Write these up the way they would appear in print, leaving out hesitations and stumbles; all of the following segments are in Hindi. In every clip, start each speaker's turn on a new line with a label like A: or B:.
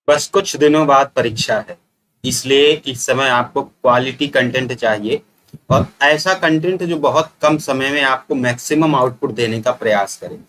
A: बस कुछ दिनों बाद परीक्षा है, इसलिए इस समय आपको क्वालिटी कंटेंट चाहिए और ऐसा कंटेंट जो बहुत कम समय में आपको मैक्सिमम आउटपुट देने का प्रयास करे।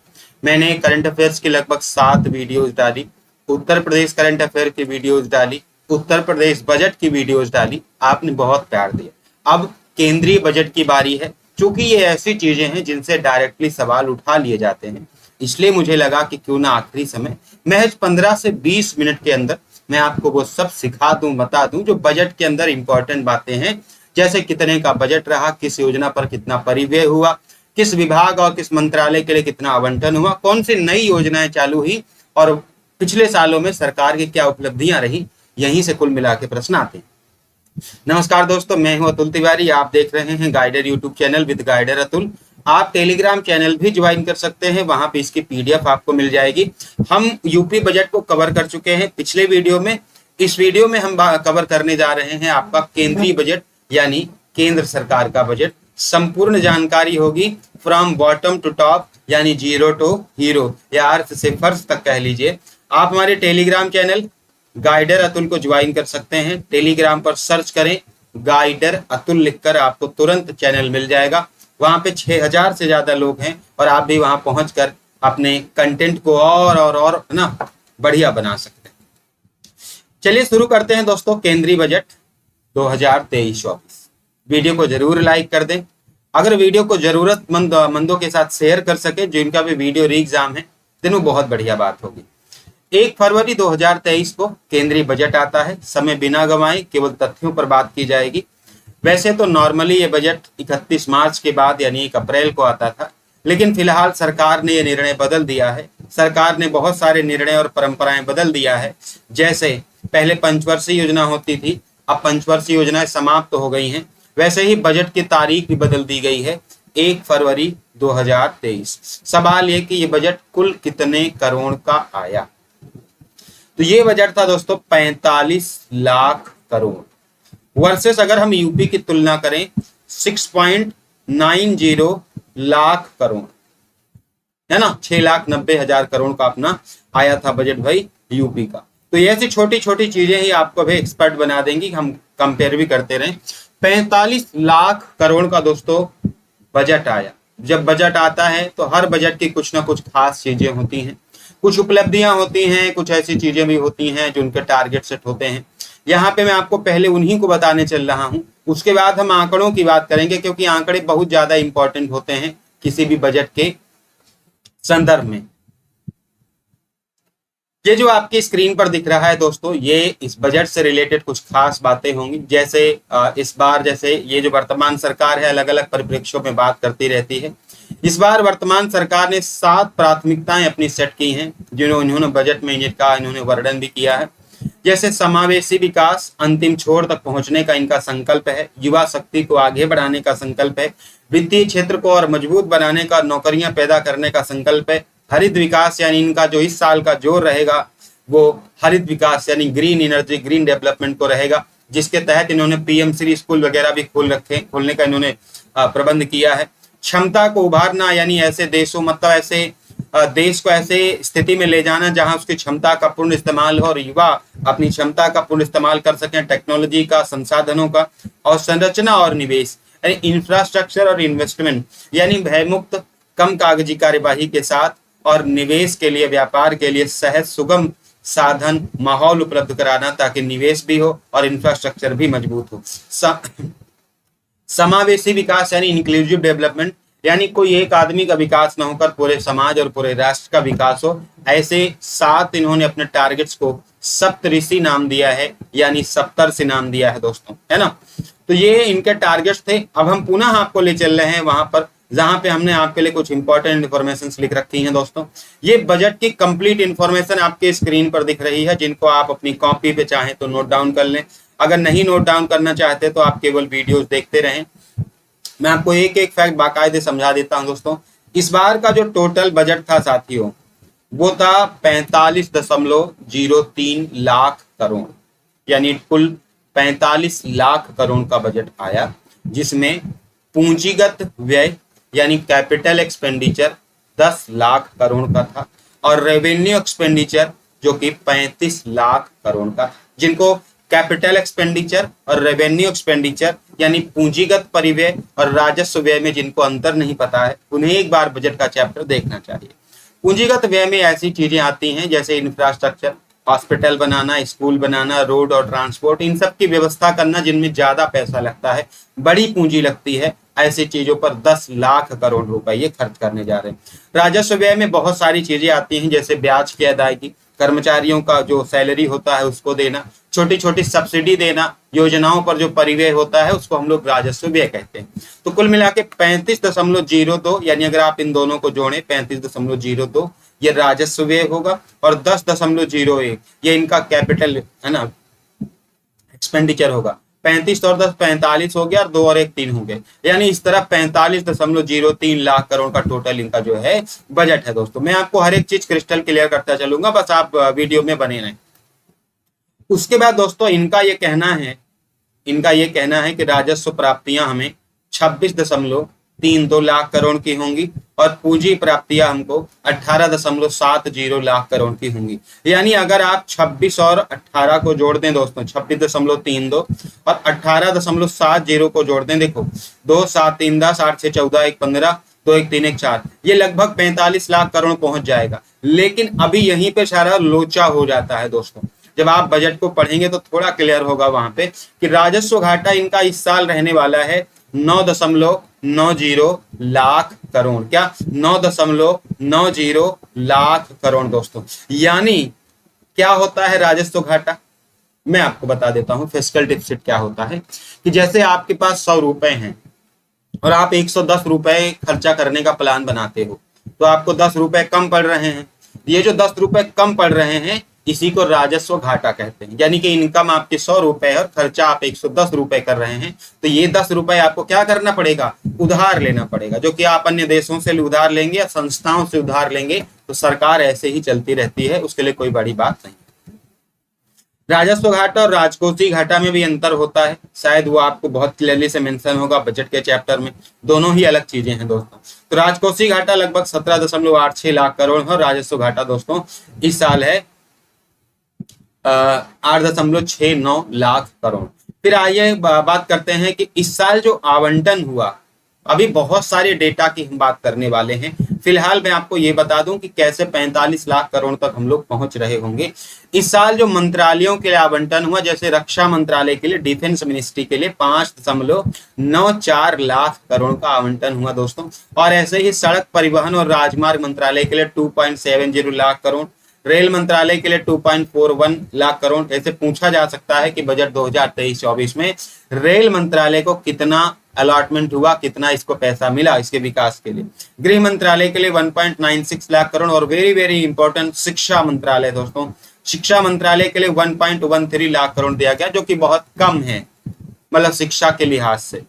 A: मैंने करंट अफेयर्स की लगभग 7 वीडियोस डाली, उत्तर प्रदेश करंट अफेयर की वीडियोस डाली, उत्तर प्रदेश बजट की वीडियोस डाली, आपने बहुत प्यार दिया। अब केंद्रीय बजट की बारी है। चूंकि ये ऐसी चीजें हैं जिनसे डायरेक्टली सवाल उठा लिए जाते हैं, इसलिए मुझे लगा कि क्यों ना आखिरी समय महज 15 से 20 मिनट के अंदर मैं आपको वो सब सिखा दूं, बता दूं जो बजट के अंदर इंपॉर्टेंट बातें हैं। जैसे कितने का बजट रहा, किस योजना पर कितना परिव्यय हुआ, किस विभाग और किस मंत्रालय के लिए कितना आवंटन हुआ, कौन सी नई योजनाएं चालू हुई और पिछले सालों में सरकार की क्या उपलब्धियां रही। यहीं से कुल मिला के प्रश्न आते हैं। नमस्कार दोस्तों, मैं हूं अतुल तिवारी। आप देख रहे हैं Guider YouTube channel with Guider Atul. आप टेलीग्राम चैनल भी ज्वाइन कर सकते हैं, वहां पे इसकी पीडीएफ आपको मिल जाएगी। हम यूपी बजट को कवर कर चुके हैं पिछले वीडियो में। इस वीडियो में हम कवर करने जा रहे हैं आपका केंद्रीय बजट, यानी केंद्र सरकार का बजट। संपूर्ण जानकारी होगी फ्रॉम बॉटम टू टॉप, यानी जीरो टू हीरो, या अर्थ से फर्श तक कह लीजिए। आप हमारे टेलीग्राम चैनल गाइडर अतुल को ज्वाइन कर सकते हैं। टेलीग्राम पर सर्च करें गाइडर अतुल लिखकर, आपको तुरंत चैनल मिल जाएगा। वहां पे 6000 से ज्यादा लोग हैं और आप भी वहां पहुंचकर अपने कंटेंट को और ना बढ़िया बना सकते हैं। चलिए शुरू करते हैं दोस्तों। केंद्रीय बजट 2023-24। वीडियो को जरूर लाइक कर दें। अगर वीडियो को जरूरतमंदों के साथ शेयर कर सके जिनका भी वीडियो री एग्जाम है, दिन वो बहुत बढ़िया बात होगी। 1 फरवरी 2023 को केंद्रीय बजट आता है। समय बिना गंवाए केवल तथ्यों पर बात की जाएगी। वैसे तो नॉर्मली ये बजट 31 मार्च के बाद यानी 1 अप्रैल को आता था, लेकिन फिलहाल सरकार ने ये निर्णय बदल दिया है। सरकार ने बहुत सारे निर्णय और परंपराएं बदल दिया है। जैसे पहले पंचवर्षीय योजना होती थी, अब पंचवर्षीय योजनाएं समाप्त हो गई हैं। वैसे ही बजट की तारीख भी बदल दी गई है, 1 फरवरी 2023। सवाल ये कि ये बजट कुल कितने करोड़ का आया। तो ये बजट था दोस्तों 45 लाख करोड़ वर्सेस अगर हम यूपी की तुलना करें 6.90 लाख करोड़, है ना। 6,90,000 करोड़ का अपना आया था बजट भाई यूपी का। तो ये ऐसी छोटी छोटी चीजें ही आपको भी एक्सपर्ट बना देंगी, हम कंपेयर भी करते रहें। 45 लाख करोड़ का दोस्तों बजट आया। जब बजट आता है तो हर बजट की कुछ ना कुछ खास चीजें होती हैं, कुछ उपलब्धियां होती हैं, कुछ ऐसी चीजें भी होती हैं जो उनके टारगेट सेट होते हैं। यहाँ पे मैं आपको पहले उन्हीं को बताने चल रहा हूँ, उसके बाद हम आंकड़ों की बात करेंगे, क्योंकि आंकड़े बहुत ज्यादा इंपॉर्टेंट होते हैं किसी भी बजट के संदर्भ में। ये जो आपकी स्क्रीन पर दिख रहा है दोस्तों, ये इस बजट से रिलेटेड कुछ खास बातें होंगी। जैसे इस बार जैसे ये जो वर्तमान सरकार है अलग अलग परिप्रेक्ष्यों में बात करती रहती है। इस बार वर्तमान सरकार ने 7 प्राथमिकताएं अपनी सेट की हैं, जिन्होंने इन्होंने बजट में इनका इन्होंने वर्णन भी किया है। जैसे समावेशी विकास, अंतिम छोर तक पहुंचने का इनका संकल्प है। युवा शक्ति को आगे बढ़ाने का संकल्प है। वित्तीय क्षेत्र को और मजबूत बनाने का, नौकरियां पैदा करने का संकल्प है। हरित विकास, यानी इनका जो इस साल का जोर रहेगा वो हरित विकास यानी ग्रीन एनर्जी, ग्रीन डेवलपमेंट को रहेगा, जिसके तहत इन्होंने पीएम श्री स्कूल वगैरह भी खोलने का इन्होंने प्रबंध किया है। क्षमता को उभारना, यानी ऐसे देशों मतलब ऐसे देश को ऐसे स्थिति में ले जाना जहां उसकी क्षमता का पूर्ण इस्तेमाल हो और युवा अपनी क्षमता का पूर्ण इस्तेमाल कर सकें, टेक्नोलॉजी का, संसाधनों का। और संरचना और निवेश, यानी इंफ्रास्ट्रक्चर और इन्वेस्टमेंट, यानी भयमुक्त कम कागजी कार्यवाही के साथ और निवेश के लिए, व्यापार के लिए सहज सुगम साधन माहौल उपलब्ध कराना, ताकि निवेश भी हो और इंफ्रास्ट्रक्चर भी मजबूत हो। समावेशी विकास यानी इंक्लूसिव डेवलपमेंट, यानी कोई एक आदमी का विकास ना होकर पूरे समाज और पूरे राष्ट्र का विकास हो। ऐसे 7 इन्होंने अपने टारगेट्स को सप्तऋषि नाम दिया है, यानी 70 से नाम दिया है दोस्तों, है ना। तो ये इनके टारगेट्स थे। अब हम पुनः आपको ले चल रहे हैं वहां पर जहां पे हमने आपके लिए कुछ इंपॉर्टेंट इन्फॉर्मेशन लिख रखी हैं दोस्तों। ये बजट की कंप्लीट इन्फॉर्मेशन आपके स्क्रीन पर दिख रही है, जिनको आप अपनी कॉपी पे चाहें तो नोट डाउन कर लें। अगर नहीं नोट डाउन करना चाहते तो आप केवल वीडियोस देखते रहें। मैं आपको एक एक फैक्ट बाकायदे समझा देता हूं दोस्तों। इस बार का जो टोटल बजट था साथियों, वो था 45.03 लाख करोड़, यानी कुल 45 लाख करोड़ का बजट आया, जिसमें पूंजीगत व्यय यानी कैपिटल एक्सपेंडिचर 10 लाख करोड़ का था और रेवेन्यू एक्सपेंडिचर जो कि 35 लाख करोड़ का, जिनको कैपिटल एक्सपेंडिचर और रेवेन्यू एक्सपेंडिचर यानी पूंजीगत परिव्यय और राजस्व व्यय में जिनको अंतर नहीं पता है, उन्हें एक बार बजट का चैप्टर देखना चाहिए। पूंजीगत व्यय में ऐसी चीजें आती हैं जैसे इंफ्रास्ट्रक्चर, हॉस्पिटल बनाना, स्कूल बनाना, रोड और ट्रांसपोर्ट, इन सब की व्यवस्था करना जिनमें ज्यादा पैसा लगता है, बड़ी पूंजी लगती है, ऐसी चीजों पर 10 लाख करोड़ रुपए ये खर्च करने जा रहे हैं। राजस्व व्यय में बहुत सारी चीजें आती हैं जैसे ब्याज की अदायगी, कर्मचारियों का जो सैलरी होता है उसको देना, छोटी छोटी सब्सिडी देना, योजनाओं पर जो परिव्यय होता है उसको हम लोग राजस्व व्यय कहते हैं। तो कुल मिला के 35.02, यानी अगर आप इन दोनों को जोड़ें 35.02 ये राजस्व व्यय होगा, और 10.01 ये इनका कैपिटल है ना एक्सपेंडिचर होगा। 35 और 10 45 हो गया, और 2 और 1 3 हो गए, यानी इस तरह 45.03 लाख करोड़ का टोटल इनका जो है बजट है। दोस्तों मैं आपको हर एक चीज क्रिस्टल क्लियर करता चलूंगा, बस आप वीडियो में बने रहें। उसके बाद दोस्तों इनका ये कहना है कि राजस्व प्राप्तियां हमें 26.32 लाख करोड़ की होंगी, और पूंजी प्राप्तियां हमको 18.70 लाख करोड़ की होंगी। यानी अगर आप 26 और 18 को जोड़ दें दोस्तों, 26.32 और 18.70 को जोड़ दें, देखो 2 7 3 10 8 6 14 1 15 2 1 3 1 4, ये लगभग 45 लाख करोड़ पहुंच जाएगा। लेकिन अभी यहीं पे सारा लोचा हो जाता है दोस्तों, जब आप बजट को पढ़ेंगे तो थोड़ा क्लियर होगा वहां पे कि राजस्व घाटा इनका इस साल रहने वाला है 9.90 लाख करोड़। क्या 9.90 लाख करोड़ दोस्तों। यानी क्या होता है राजस्व घाटा, मैं आपको बता देता हूं फिस्कल डिफिसिट क्या होता है। कि जैसे आपके पास 100 रुपए हैं और आप 110 रुपए खर्चा करने का प्लान बनाते हो, तो आपको 10 रुपए कम पड़ रहे हैं। ये जो 10 रुपए कम पड़ रहे हैं इसी को राजस्व घाटा कहते हैं। यानी कि इनकम आपकी 100 रुपए है और खर्चा आप 110 रुपए कर रहे हैं, तो ये 10 रुपए आपको क्या करना पड़ेगा, उधार लेना पड़ेगा। जो कि आप अन्य देशों से उधार लेंगे या संस्थाओं से उधार लेंगे, तो सरकार ऐसे ही चलती रहती है, उसके लिए कोई बड़ी बात नहीं। राजस्व घाटा और राजकोषीय घाटा में भी अंतर होता है, शायद वो आपको बहुत क्लियरली से मेंशन होगा बजट के चैप्टर में। दोनों ही अलग चीजें हैं दोस्तों। तो राजकोषीय घाटा लगभग 17.86 लाख करोड़ है, राजस्व घाटा दोस्तों इस साल है 8.69 लाख करोड़। फिर आइए बात करते हैं कि इस साल जो आवंटन हुआ, अभी बहुत सारे डेटा की हम बात करने वाले हैं। फिलहाल मैं आपको ये बता दूं कि कैसे 45 लाख करोड़ तक हम लोग पहुंच रहे होंगे। इस साल जो मंत्रालयों के लिए आवंटन हुआ, जैसे रक्षा मंत्रालय के लिए, डिफेंस मिनिस्ट्री के लिए 5.94 लाख करोड़ का आवंटन हुआ दोस्तों। और ऐसे ही सड़क परिवहन और राजमार्ग मंत्रालय के लिए 2.70 लाख करोड़, रेल मंत्रालय के लिए 2.41 लाख करोड़। ऐसे पूछा जा सकता है कि बजट 2023-24 में रेल मंत्रालय को कितना अलॉटमेंट हुआ, कितना इसको पैसा मिला इसके विकास के लिए। गृह मंत्रालय के लिए 1.96 लाख करोड़, और वेरी वेरी इंपॉर्टेंट शिक्षा मंत्रालय दोस्तों, शिक्षा मंत्रालय के लिए 1.13 लाख करोड़ दिया गया, जो कि बहुत कम है मतलब शिक्षा के लिहाज से।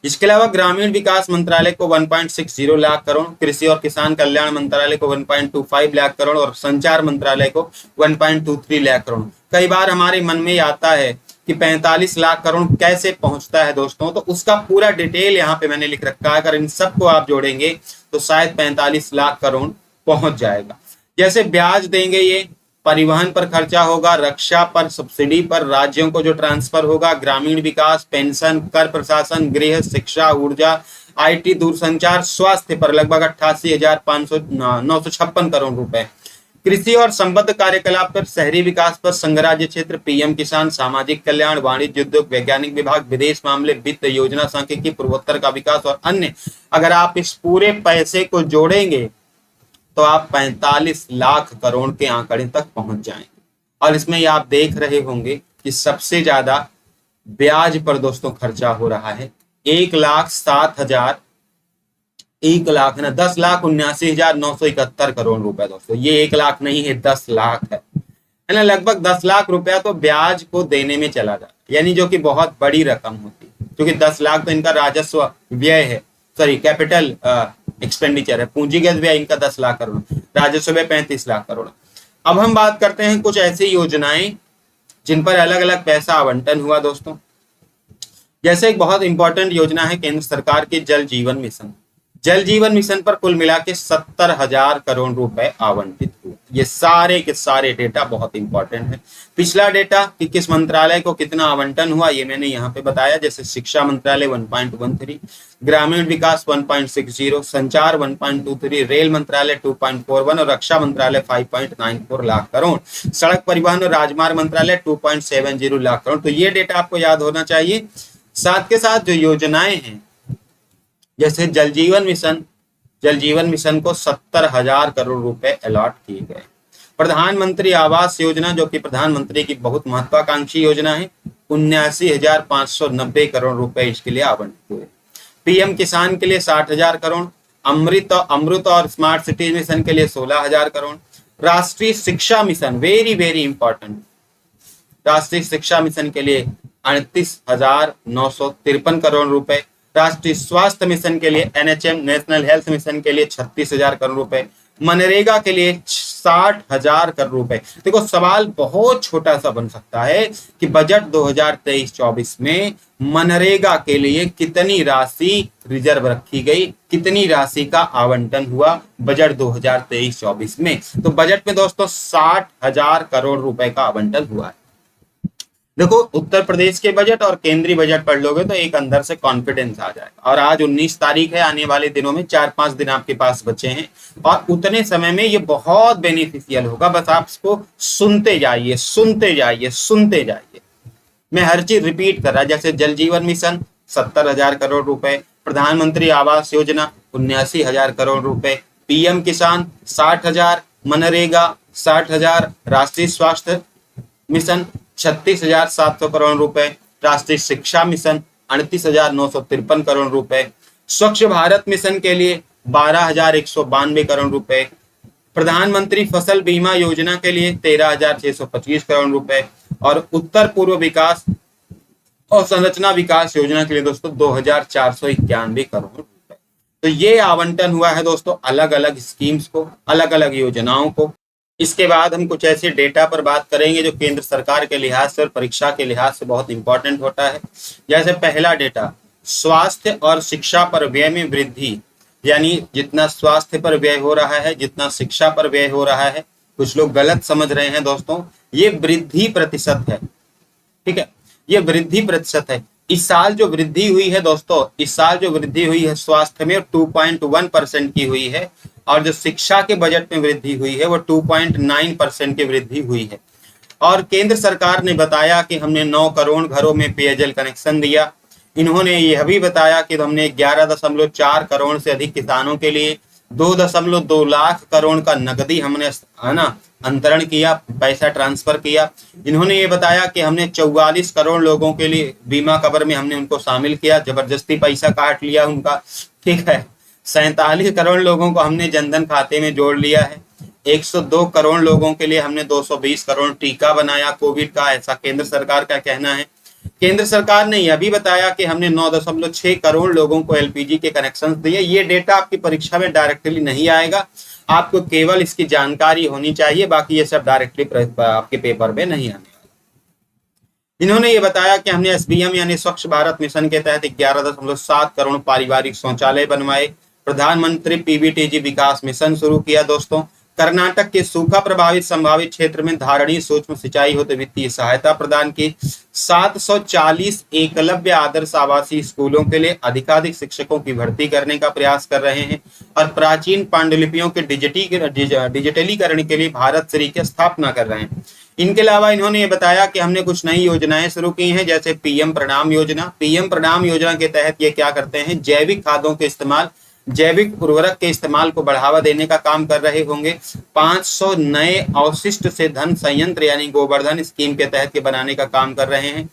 A: इसके अलावा ग्रामीण विकास मंत्रालय को 1.60 लाख करोड़, कृषि और किसान कल्याण मंत्रालय को 1.25 लाख करोड़, और संचार मंत्रालय को 1.23 लाख करोड़। कई बार हमारे मन में आता है कि 45 लाख करोड़ कैसे पहुंचता है दोस्तों, तो उसका पूरा डिटेल यहाँ पे मैंने लिख रखा है। अगर इन सबको आप जोड़ेंगे तो शायद 45 लाख करोड़ पहुंच जाएगा। जैसे ब्याज देंगे, ये परिवहन पर खर्चा होगा, रक्षा पर, सब्सिडी पर, राज्यों को जो ट्रांसफर होगा, ग्रामीण विकास, पेंशन, कर प्रशासन, गृह, शिक्षा, ऊर्जा, IT, दूरसंचार, स्वास्थ्य पर लगभग 88,956 करोड़ रुपए, कृषि और संबद्ध कार्यकलाप पर, शहरी विकास पर, संघराज्य क्षेत्र, PM किसान, सामाजिक कल्याण, वाणिज्य उद्योग, वैज्ञानिक विभाग, विदेश मामले, वित्त योजना, सांख्यिकी, पूर्वोत्तर का विकास और अन्य। अगर आप इस पूरे पैसे को जोड़ेंगे तो आप 45 लाख करोड़ के आंकड़े तक पहुंच जाएंगे। और इसमें ये आप देख रहे होंगे कि सबसे ज्यादा ब्याज पर दोस्तों खर्चा हो रहा है। 10,79,971 करोड़ रुपए दोस्तों। ये 1 लाख नहीं है, 10 लाख है ना। लगभग 10 लाख रुपया तो ब्याज को देने में चला जाता है, यानी जो कि बहुत बड़ी रकम होती है, क्योंकि 10 लाख तो इनका राजस्व व्यय है, सॉरी कैपिटल एक्सपेंडिचर है, पूंजीगत व्यय इनका 10 लाख करोड़, राजस्व व्यय 35 लाख करोड़। अब हम बात करते हैं कुछ ऐसी योजनाएं जिन पर अलग अलग पैसा आवंटन हुआ दोस्तों। जैसे एक बहुत इंपॉर्टेंट योजना है केंद्र सरकार के जल जीवन मिशन। जल जीवन मिशन पर कुल मिला के 70,000 करोड़ रुपए आवंटित हुए। ये सारे के सारे डेटा बहुत इंपॉर्टेंट है। पिछला डेटा कि किस मंत्रालय को कितना आवंटन हुआ ये मैंने यहाँ पे बताया, जैसे शिक्षा मंत्रालय 1.13, ग्रामीण विकास 1.60, संचार 1.23, रेल मंत्रालय 2.41 और रक्षा मंत्रालय 5.94 लाख करोड़, सड़क परिवहन और राजमार्ग मंत्रालय 2.70 लाख करोड़। तो ये डेटा आपको याद होना चाहिए। साथ के साथ जो योजनाएं हैं जैसे जल जीवन मिशन को 70,000 करोड़ रुपए अलॉट किए गए। प्रधानमंत्री आवास योजना जो कि प्रधानमंत्री की बहुत महत्वाकांक्षी योजना है, 79,590 करोड़ रुपए इसके लिए आवंटित हुए। पीएम किसान के लिए 60,000 करोड़, अमृत और स्मार्ट सिटी मिशन के लिए 16,000 करोड़, राष्ट्रीय शिक्षा मिशन वेरी वेरी इंपॉर्टेंट, राष्ट्रीय शिक्षा मिशन के लिए 38,953 करोड़ रुपए, राष्ट्रीय स्वास्थ्य मिशन के लिए एनएचएम नेशनल हेल्थ मिशन के लिए 36,000 करोड़ रुपए, मनरेगा के लिए 60,000 करोड़ रुपए। देखो सवाल बहुत छोटा सा बन सकता है कि बजट 2023-24 में मनरेगा के लिए कितनी राशि रिजर्व रखी गई, कितनी राशि का आवंटन हुआ बजट 2023-24 में। तो बजट में दोस्तों 60,000 करोड़ रुपए का आवंटन हुआ है। देखो उत्तर प्रदेश के बजट और केंद्रीय बजट पढ़ लोगे तो एक अंदर से कॉन्फिडेंस आ जाएगा। और आज 19 तारीख है, आने वाले दिनों में 4-5 दिन आपके पास बचे हैं और उतने समय में ये बहुत बेनिफिशियल होगा। बस आप इसको सुनते जाइए सुनते जाइए सुनते जाइए। मैं हर चीज रिपीट कर रहा, जैसे जल जीवन मिशन 70,000 करोड़ रुपए, प्रधानमंत्री आवास योजना 79,000 करोड़ रुपए, पीएम किसान 60,000, मनरेगा 60,000, राष्ट्रीय स्वास्थ्य मिशन 36,700 करोड़ रुपए, राष्ट्रीय शिक्षा मिशन 38,953 करोड़ रुपए, स्वच्छ भारत मिशन के लिए 12,192 करोड़ रुपए, प्रधानमंत्री फसल बीमा योजना के लिए 13,625 करोड़ रुपए और उत्तर पूर्व विकास और संरचना विकास योजना के लिए दोस्तों 2,491 करोड़ रुपए। तो ये आवंटन हुआ है दोस्तों अलग अलग स्कीम्स को, अलग अलग योजनाओं को। इसके बाद हम कुछ ऐसे डेटा पर बात करेंगे जो केंद्र सरकार के लिहाज से और परीक्षा के लिहाज से बहुत इंपॉर्टेंट होता है। जैसे पहला डेटा, स्वास्थ्य और शिक्षा पर व्यय में वृद्धि, यानी जितना स्वास्थ्य पर व्यय हो रहा है, जितना शिक्षा पर व्यय हो रहा है, कुछ लोग गलत समझ रहे हैं दोस्तों, ये वृद्धि प्रतिशत है। ठीक है, ये वृद्धि प्रतिशत है। इस साल जो वृद्धि हुई है दोस्तों, इस साल जो वृद्धि हुई है स्वास्थ्य में 2.1% की हुई है और जो शिक्षा के बजट में वृद्धि हुई है वो 2.9% की वृद्धि हुई है। और केंद्र सरकार ने बताया कि हमने 9 करोड़ घरों में पेयजल कनेक्शन दिया। इन्होंने यह भी बताया कि हमने 11.4 करोड़ से अधिक किसानों के लिए 2.2 लाख करोड़ का नकदी हमने है ना अंतरण किया, पैसा ट्रांसफर किया। इन्होंने ये बताया कि हमने 44 करोड़ लोगों के लिए बीमा कवर में हमने उनको शामिल किया, जबरदस्ती पैसा काट लिया उनका। ठीक है, 47 करोड़ लोगों को हमने जनधन खाते में जोड़ लिया है। 102 करोड़ लोगों के लिए हमने 220 करोड़ टीका बनाया कोविड का, ऐसा केंद्र सरकार का कहना है। केंद्र सरकार ने यह भी बताया कि हमने 9.6 करोड़ लोगों को एलपीजी के कनेक्शन दिए। ये डेटा आपकी परीक्षा में डायरेक्टली नहीं आएगा, आपको केवल इसकी जानकारी होनी चाहिए, बाकी ये सब डायरेक्टली आपके पेपर में नहीं आने वाला। इन्होंने ये बताया कि हमने एसबीएम यानी स्वच्छ भारत मिशन के तहत 11.7 करोड़ पारिवारिक शौचालय बनवाए। प्रधानमंत्री पीबीटीजी विकास मिशन शुरू किया दोस्तों। कर्नाटक के सूखा प्रभावित संभावित क्षेत्र में धारणीय सूक्ष्म सिंचाई हेतु वित्तीय सहायता प्रदान की। 740 एकलव्य आदर्श आवासीय स्कूलों के लिए अधिकाधिक शिक्षकों की भर्ती करने का प्रयास कर रहे हैं और प्राचीन पांडुलिपियों के डिजिटलीकरण के लिए भारत श्री की स्थापना कर रहे हैं। इनके अलावा इन्होंने ये बताया कि हमने कुछ नई योजनाएं शुरू की हैं, जैसे पीएम प्रणाम योजना। पीएम प्रणाम योजना के तहत ये क्या करते हैं, जैविक खादों के इस्तेमाल, जैविक उर्वरक के इस्तेमाल को बढ़ावा देने का काम कर रहे होंगे। 500 नए अवशिष्ट से धन संयंत्र यानी गोवर्धन स्कीम के तहत के बनाने का काम कर रहे हैं।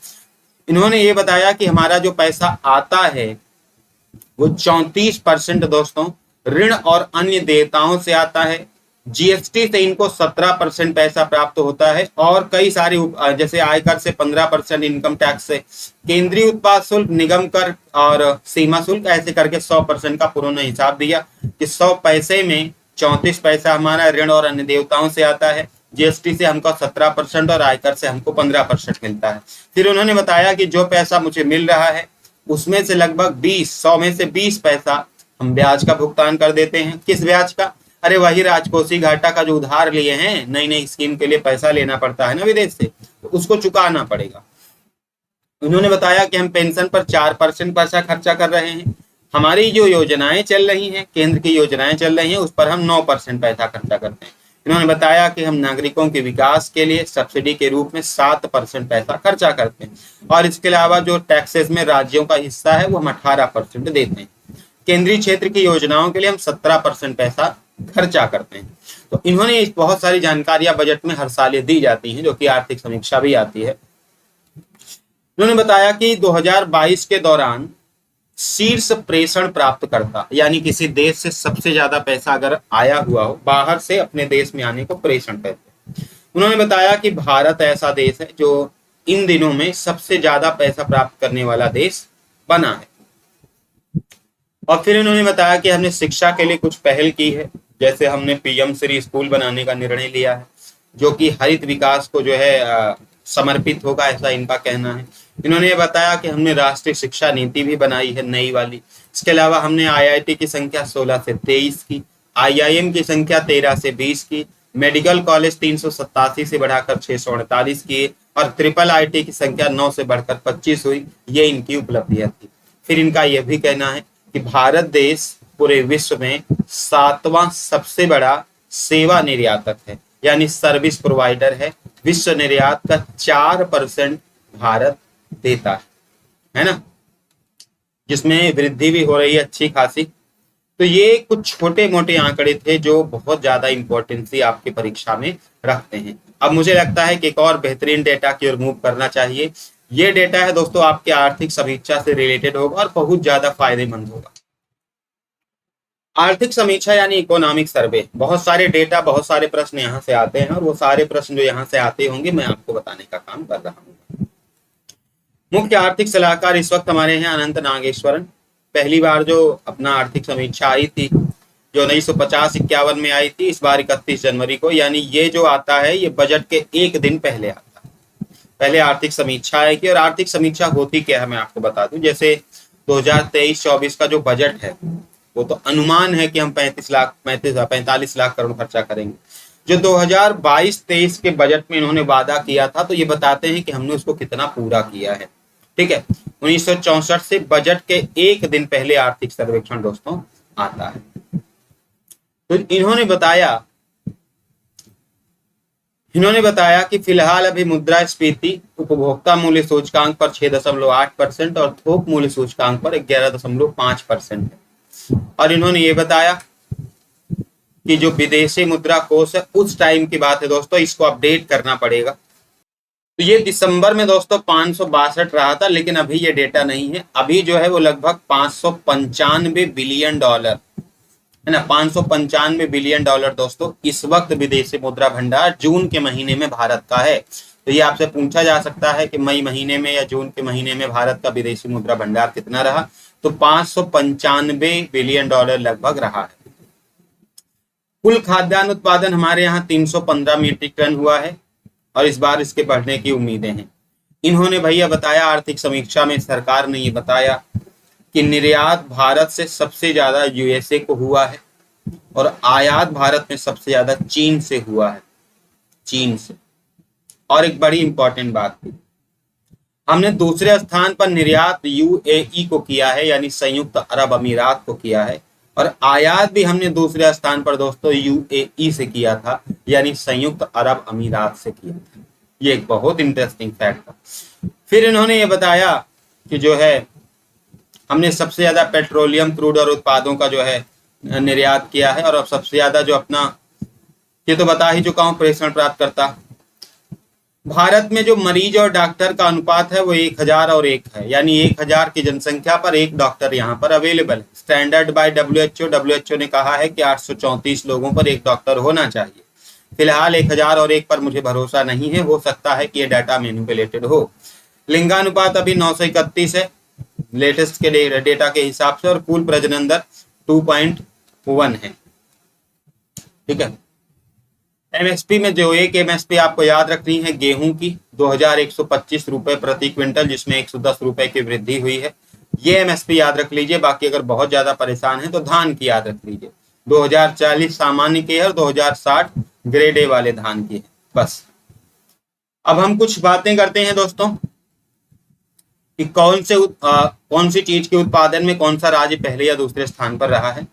A: इन्होंने ये बताया कि हमारा जो पैसा आता है वो 34% दोस्तों ऋण और अन्य देयताओं से आता है। जीएसटी से इनको 17% पैसा प्राप्त होता है और कई सारे जैसे आयकर से 15%, इनकम टैक्स से, केंद्रीय उत्पाद शुल्क, निगम कर और सीमा शुल्क, ऐसे करके 100% का पूर्ण हिसाब दिया कि 100 पैसे में 34 पैसा हमारा ऋण और अन्य देयताओं से आता है। जीएसटी से हमको 17% और आयकर से हमको 15% मिलता है। फिर उन्होंने बताया कि जो पैसा मुझे मिल रहा है उसमें से लगभग 100 में से 20 पैसा हम ब्याज का भुगतान कर देते हैं। किस ब्याज का? अरे वही राजकोषीय घाटा का जो उधार लिए हैं, नई नई स्कीम के लिए पैसा लेना पड़ता है ना विदेश से, तो उसको चुकाना पड़ेगा। उन्होंने बताया कि हम पेंशन पर 4% पैसा खर्चा कर रहे हैं। हमारी जो योजनाएं चल रही हैं, केंद्र की योजनाएं चल रही हैं, उस पर हम 9% पैसा खर्चा करते हैं। इन्होंने बताया कि हम नागरिकों के विकास के लिए सब्सिडी के रूप में 7% पैसा खर्चा करते हैं, और इसके अलावा जो टैक्सेस में राज्यों का हिस्सा है वो हम 18% देते हैं। केंद्रीय क्षेत्र की योजनाओं के लिए हम 17% पैसा खर्चा करते हैं। तो इन्होंने बहुत सारी जानकारियां बजट में हर साल दी जाती हैं, जो कि आर्थिक समीक्षा भी आती है। उन्होंने बताया कि 2022 के दौरान शीर्ष प्रेषण प्राप्तकर्ता, यानी किसी देश से सबसे ज्यादा पैसा अगर आया हुआ हो, बाहर से अपने देश में आने को प्रेषण कहते हैं। उन्होंने बताया कि भारत ऐसा देश है जो इन दिनों में सबसे ज्यादा पैसा प्राप्त करने वाला देश बना है। और फिर उन्होंने बताया कि हमने शिक्षा के लिए कुछ पहल की है, जैसे हमने पीएम श्री स्कूल बनाने का निर्णय लिया है, जो कि हरित विकास को जो है समर्पित होगा, ऐसा इनका कहना है। इन्होंने ये बताया कि हमने राष्ट्रीय शिक्षा नीति भी बनाई है, नई वाली। इसके अलावा हमने आईआईटी की संख्या 16 से 23 की, आईआईएम की संख्या 13 से 20 की, मेडिकल कॉलेज 387 से बढ़ाकर 648 की, और ट्रिपल आईटी की संख्या 9 से बढ़कर 25 हुई। ये इनकी उपलब्धियां थी। फिर इनका यह भी कहना है कि भारत देश पूरे विश्व में 7वां सबसे बड़ा सेवा निर्यातक है, यानी सर्विस प्रोवाइडर है। विश्व निर्यात का 4% भारत देता है ना, जिसमें वृद्धि भी हो रही है अच्छी खासी। तो ये कुछ छोटे मोटे आंकड़े थे जो बहुत ज्यादा इंपॉर्टेंसी आपकी परीक्षा में रखते हैं। अब मुझे लगता है कि एक और बेहतरीन डेटा की ओर मूव करना चाहिए। ये डेटा है दोस्तों आपके आर्थिक समीक्षा से रिलेटेड होगा और बहुत ज्यादा फायदेमंद होगा। आर्थिक समीक्षा यानी इकोनॉमिक सर्वे, बहुत सारे डेटा, बहुत सारे प्रश्न यहाँ से आते हैं, और वो सारे प्रश्न जो यहाँ से आते होंगे मैं आपको बताने का काम कर रहा हूँ। मुख्य आर्थिक सलाहकार इस वक्त हमारे हैं अनंत नागेश्वरन। पहली बार जो अपना आर्थिक समीक्षा आई थी, जो 1950-51 में आई थी, इस बार 31 जनवरी को, यानी ये जो आता है ये बजट के एक दिन पहले आता है। पहले आर्थिक समीक्षा आएगी, और आर्थिक समीक्षा होती क्या है मैं आपको बता दूं। जैसे 2023-24 का जो बजट है वो तो अनुमान है कि हम 45 लाख करोड़ खर्चा करेंगे। जो 2022-23 के बजट में इन्होंने वादा किया था, तो ये बताते हैं कि हमने उसको कितना पूरा किया है। ठीक है, 1964 से बजट के एक दिन पहले आर्थिक सर्वेक्षण दोस्तों आता है। तो इन्होंने बताया कि फिलहाल अभी मुद्रास्फीति उपभोक्ता मूल्य सूचकांक पर 6.8% और थोक मूल्य सूचकांक पर 11.5% है। और इन्होंने ये बताया कि जो विदेशी मुद्रा कोष है, उस टाइम की बात है दोस्तों, इसको अपडेट करना पड़ेगा। तो ये दिसंबर में दोस्तों 562 रहा था, लेकिन अभी ये डेटा नहीं है। अभी जो है वो लगभग 595 बिलियन डॉलर है ना, 595 बिलियन डॉलर दोस्तों इस वक्त विदेशी मुद्रा भंडार जून के महीने में भारत का है। तो ये आपसे पूछा जा सकता है कि मई महीने में या जून के महीने में भारत का विदेशी मुद्रा भंडार कितना रहा, तो 595 बिलियन डॉलर लगभग रहा है। कुल खाद्यान्न उत्पादन हमारे यहाँ 315 मीट्रिक टन हुआ है, और इस बार इसके बढ़ने की उम्मीदें हैं। इन्होंने भैया बताया, आर्थिक समीक्षा में सरकार ने ये बताया कि निर्यात भारत से सबसे ज्यादा यूएसए को हुआ है, और आयात भारत में सबसे ज्यादा चीन से हुआ है, चीन से। और एक बड़ी इंपॉर्टेंट बात थी, हमने दूसरे स्थान पर निर्यात यूएई को किया है, यानी संयुक्त अरब अमीरात को किया है, और आयात भी हमने दूसरे स्थान पर दोस्तों यूएई से किया था, यानी संयुक्त अरब अमीरात से किया था। ये एक बहुत इंटरेस्टिंग फैक्ट था। फिर इन्होंने ये बताया कि जो है हमने सबसे ज्यादा पेट्रोलियम, क्रूड और उत्पादों का जो है निर्यात किया है, और अब सबसे ज्यादा जो अपना, ये तो बता ही चुका हूँ, प्रेषण प्राप्त करता। भारत में जो मरीज और डॉक्टर का अनुपात है वो 1000 और 1 है, यानी 1000 की जनसंख्या पर एक डॉक्टर यहाँ पर अवेलेबल है। स्टैंडर्ड बाय डब्ल्यूएचओ ने कहा है कि 834 लोगों पर एक डॉक्टर होना चाहिए। फिलहाल 1000 और 1 पर मुझे भरोसा नहीं है, हो सकता है कि ये डाटा मैनिपुलेटेड हो। लिंगानुपात अभी 931 है लेटेस्ट के डेटा के हिसाब से, और कुल प्रजनन दर 2.1 है। ठीक है, एमएसपी में जो एक एमएसपी आपको याद रखनी है गेहूं की 2125 रुपए प्रति क्विंटल, जिसमें 110 रुपए की वृद्धि हुई है। ये एमएसपी याद रख लीजिए। बाकी अगर बहुत ज्यादा परेशान है तो धान की याद रख लीजिए। 2040 सामान्य के है और 2060 ग्रेड ए वाले धान की है। बस अब हम कुछ बातें करते हैं दोस्तों कि कौन सी चीज के उत्पादन में कौन सा राज्य पहले या दूसरे स्थान पर रहा है।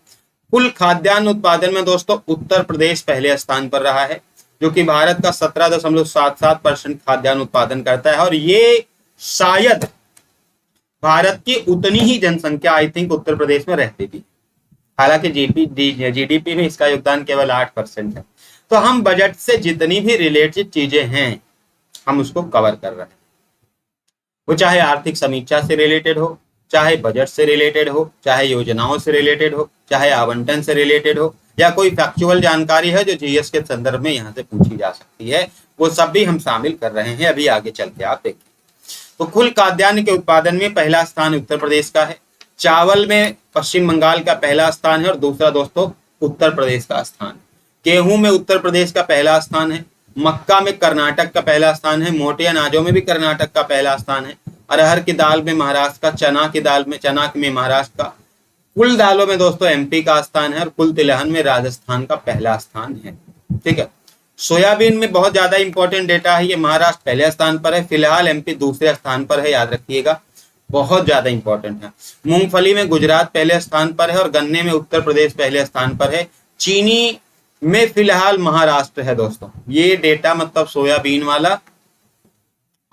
A: कुल खाद्यान्न उत्पादन में दोस्तों उत्तर प्रदेश पहले स्थान पर रहा है, जो कि भारत का 17.77% खाद्यान्न उत्पादन करता है। और ये शायद भारत की उतनी ही जनसंख्या आई थिंक उत्तर प्रदेश में रहती थी। हालांकि जीडीपी में इसका योगदान केवल 8% है। तो हम बजट से जितनी भी रिलेटेड चीजें हैं हम उसको कवर कर रहे हैं, वो चाहे आर्थिक समीक्षा से रिलेटेड हो, चाहे बजट से रिलेटेड हो, चाहे योजनाओं से रिलेटेड हो, चाहे आवंटन से रिलेटेड हो, या कोई फैक्चुअल जानकारी है जो जीएस के संदर्भ में यहाँ से पूछी जा सकती है, वो सब भी हम शामिल कर रहे हैं। अभी आगे चल के आप देखिए। तो कुल खाद्यान्न के उत्पादन में पहला स्थान उत्तर प्रदेश का है। चावल में पश्चिम बंगाल का पहला स्थान है और दूसरा दोस्तों उत्तर प्रदेश का स्थान है। गेहूं में उत्तर प्रदेश का पहला स्थान है। मक्का में कर्नाटक का पहला स्थान है। मोटे अनाजों में भी कर्नाटक का पहला स्थान है। अरहर की दाल में महाराष्ट्र का, चना में महाराष्ट्र का। कुल दालों में दोस्तों एमपी का स्थान है और कुल तिलहन में राजस्थान का पहला स्थान है। ठीक है। सोयाबीन में बहुत ज्यादा इंपॉर्टेंट डेटा है। ये महाराष्ट्र पहले स्थान पर है, फिलहाल एमपी दूसरे स्थान पर है, याद रखिएगा, बहुत ज्यादा इंपॉर्टेंट है। मूंगफली में गुजरात पहले स्थान पर है और गन्ने में उत्तर प्रदेश पहले स्थान पर है। चीनी में फिलहाल महाराष्ट्र है दोस्तों। ये डेटा मतलब सोयाबीन वाला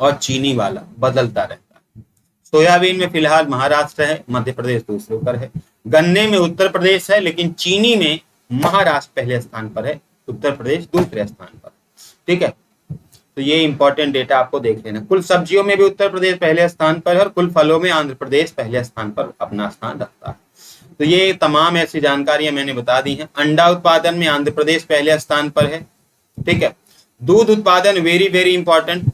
A: और चीनी वाला बदलता रहता है। सोयाबीन में फिलहाल महाराष्ट्र है, मध्य प्रदेश दूसरे पर है। गन्ने में उत्तर प्रदेश है, लेकिन चीनी में महाराष्ट्र पहले स्थान पर है, उत्तर प्रदेश दूसरे स्थान पर। ठीक है, तो ये इंपॉर्टेंट डेटा आपको देख लेना। कुल सब्जियों में भी उत्तर प्रदेश पहले स्थान पर है और कुल फलों में आंध्र प्रदेश पहले स्थान पर अपना स्थान रखता है। तो ये तमाम ऐसी जानकारियां मैंने बता दी हैं। अंडा उत्पादन में आंध्र प्रदेश पहले स्थान पर है। ठीक है। दूध उत्पादन वेरी वेरी इंपॉर्टेंट।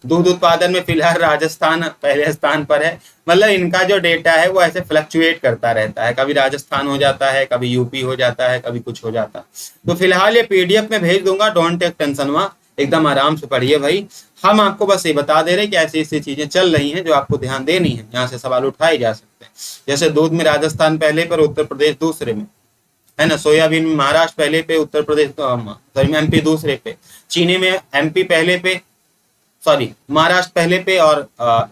A: दूध उत्पादन में फिलहाल राजस्थान पहले स्थान पर है। मतलब इनका जो डेटा है वो ऐसे फ्लक्चुएट करता रहता है, कभी राजस्थान हो जाता है, कभी यूपी हो जाता है, कभी कुछ हो जाता है। तो फिलहाल ये पीडीएफ में भेज दूंगा, डोंट टेक टेंशन, वहां एकदम आराम से पढ़िए भाई। हम आपको बस ये बता दे रहे कि ऐसी ऐसी चीजें चल रही हैं जो आपको ध्यान देनी है, यहाँ से सवाल उठाए जा सकते हैं। जैसे दूध में राजस्थान पहले पर, उत्तर प्रदेश दूसरे में, है ना। सोयाबीन में महाराष्ट्र पहले पे, उत्तर प्रदेश सॉरी एमपी दूसरे पे। चीनी में एमपी पहले पे, सॉरी महाराष्ट्र पहले पे और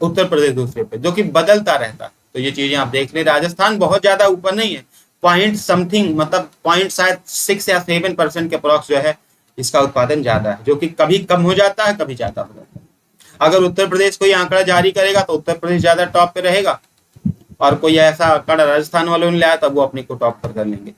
A: उत्तर प्रदेश दूसरे पे, जो कि बदलता रहता है। तो ये चीजें आप देख लें। राजस्थान बहुत ज्यादा ऊपर नहीं है, पॉइंट समथिंग, मतलब पॉइंट शायद 6 या 7% के अप्रॉक्स जो है इसका उत्पादन ज्यादा है, जो कि कभी कम हो जाता है, कभी ज्यादा हो जाता है। अगर उत्तर प्रदेश कोई आंकड़ा जारी करेगा तो उत्तर प्रदेश ज्यादा टॉप पे रहेगा, और कोई ऐसा आंकड़ा राजस्थान वालों ने लाया तब वो अपने को टॉप पर कर लेंगे।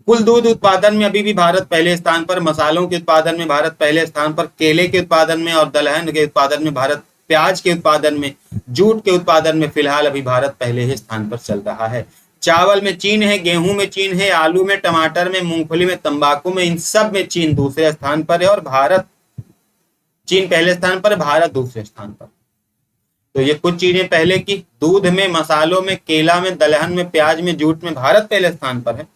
A: कुल दूध उत्पादन में अभी भी भारत पहले स्थान पर। मसालों के उत्पादन में भारत पहले स्थान पर। केले के उत्पादन में और दलहन के उत्पादन में भारत, प्याज के उत्पादन में, जूट के उत्पादन में फिलहाल अभी भारत पहले ही स्थान पर चल रहा है। चावल में चीन है, गेहूं में चीन है, आलू में, टमाटर में, मूंगफली में, तंबाकू में, इन सब में चीन दूसरे स्थान पर है और भारत, चीन पहले स्थान पर, भारत दूसरे स्थान पर। तो ये कुछ चीजें पहले की। दूध में, मसालों में, केला में, दलहन में, प्याज में, जूट में भारत पहले स्थान पर है।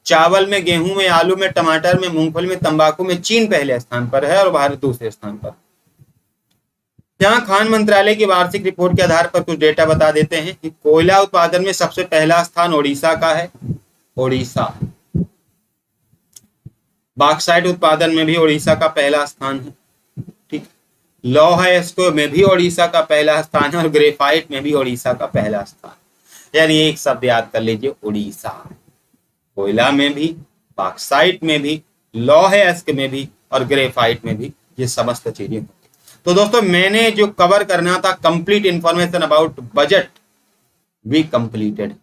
A: चावल में, गेहूं में, आलू में, टमाटर में, मूंगफली में, तंबाकू में चीन पहले स्थान पर है और भारत दूसरे स्थान पर। यहाँ खान मंत्रालय की वार्षिक रिपोर्ट के आधार पर कुछ डेटा बता देते हैं कि कोयला उत्पादन में सबसे पहला स्थान ओडिशा का है, ओडिशा। बॉक्साइट उत्पादन में भी ओडिशा का पहला स्थान है। ठीक। लौह अयस्क में भी ओडिशा का पहला स्थान है और ग्रेफाइट में भी ओडिशा का पहला स्थान। यानी एक शब्द याद कर लीजिए, ओडिशा। कोयला में भी, बॉक्साइट में भी, लौह अयस्क में भी और ग्रेफाइट में भी, ये समस्त चीजें। तो दोस्तों मैंने जो कवर करना था, complete information about budget, we completed.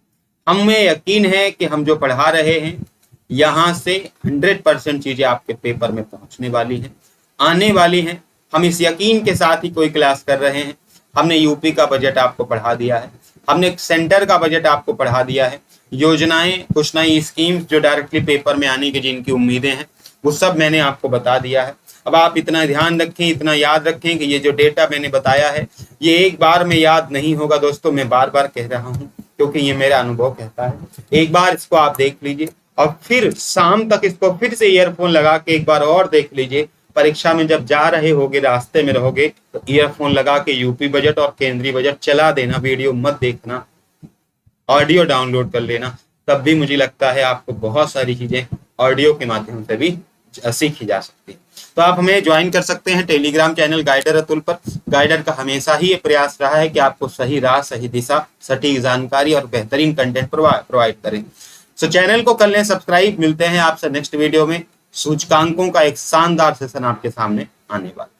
A: हमें यकीन है कि हम जो पढ़ा रहे हैं यहाँ से 100% चीजें आपके पेपर में पहुंचने वाली हैं, आने वाली हैं। हम इस यकीन के साथ ही कोई क्लास कर रहे हैं। हमने यूपी का बजट आपको पढ़ा दिया है, हमने सेंटर का बजट आपको पढ़ा दिया है, योजनाएं, कुछ नई स्कीम्स जो डायरेक्टली पेपर में आने की जिनकी उम्मीदें हैं, वो सब मैंने आपको बता दिया है। अब आप इतना ध्यान रखें, इतना याद रखें कि ये जो डेटा मैंने बताया है ये एक बार में याद नहीं होगा दोस्तों। मैं बार बार कह रहा हूँ क्योंकि ये मेरा अनुभव कहता है। एक बार इसको आप देख लीजिए और फिर शाम तक इसको फिर से ईयरफोन लगा के एक बार और देख लीजिए, परीक्षा में जब जा रहे होगे, रास्ते में रहोगे, तो ईयरफोन लगा के यूपी बजट और केंद्रीय बजट चला देना, वीडियो मत देखना, ऑडियो डाउनलोड कर लेना। तब भी मुझे लगता है आपको बहुत सारी चीजें ऑडियो के माध्यम से भी सीखी जा सकती है। तो आप हमें ज्वाइन कर सकते हैं टेलीग्राम चैनल गाइडर अतुल पर। गाइडर का हमेशा ही ये प्रयास रहा है कि आपको सही राह, सही दिशा, सटीक जानकारी और बेहतरीन कंटेंट प्रोवाइड करें। सो चैनल को कर लें सब्सक्राइब। मिलते हैं आपसे नेक्स्ट वीडियो में। सूचकांकों का एक शानदार सेशन आपके सामने आने वाला।